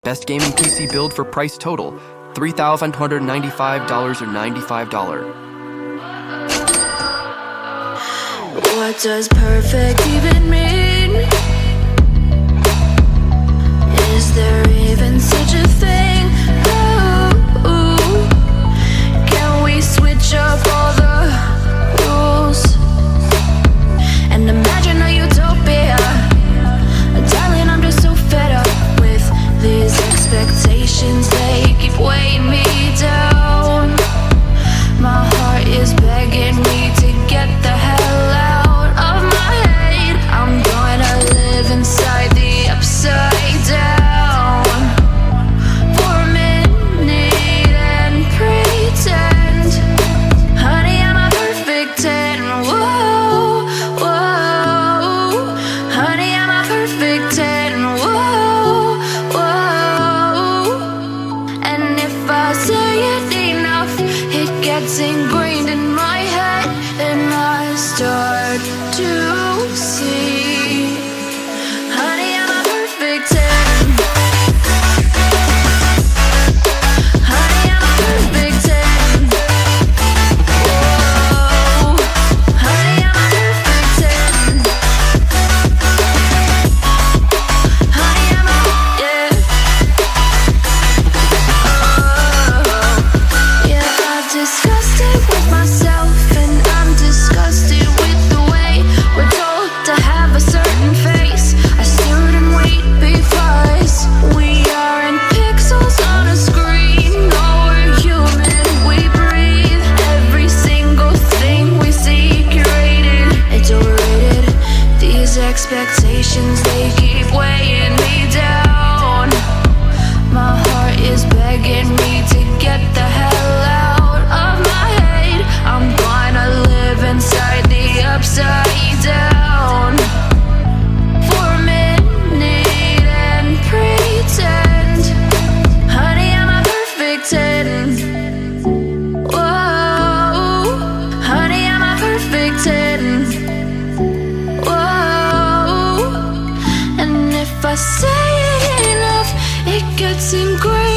Best gaming PC build for price total, $3,195.95. What does perfect even mean? Is there even such a thing? Ooh, can we switch up all the rules and imagine a utopia? Darling, I'm just so fed up with these expectations. They keep weighing me down. My heart is begging me to get the hell out of my head. I'm gonna live inside the upside down for a minute and pretend, honey, I'm a perfect 10. Whoa, whoa, honey, I'm a perfect 10. Whoa, whoa, and if I say it enough, it gets ingrained in my head, and I start to see, honey, I'm a perfect 10. Honey, I'm a perfect 10. Whoa, honey, I'm a perfect 10. Honey, I'm a, yeah. Yeah, I've discussed it with myself, and I'm disgusted with the way we're told to have a certain face, a certain weight, because we aren't pixels on a screen. No, we're human, we breathe. Every single thing we see curated, it's overrated. These expectations, they keep weighing me down. My heart is begging me to get the hell out of my head. I'm gonna live inside the upside down for a minute and pretend, honey, I'm a perfect 10. Whoa, honey, I'm a perfect 10. Whoa, and if I say it enough, it gets ingrained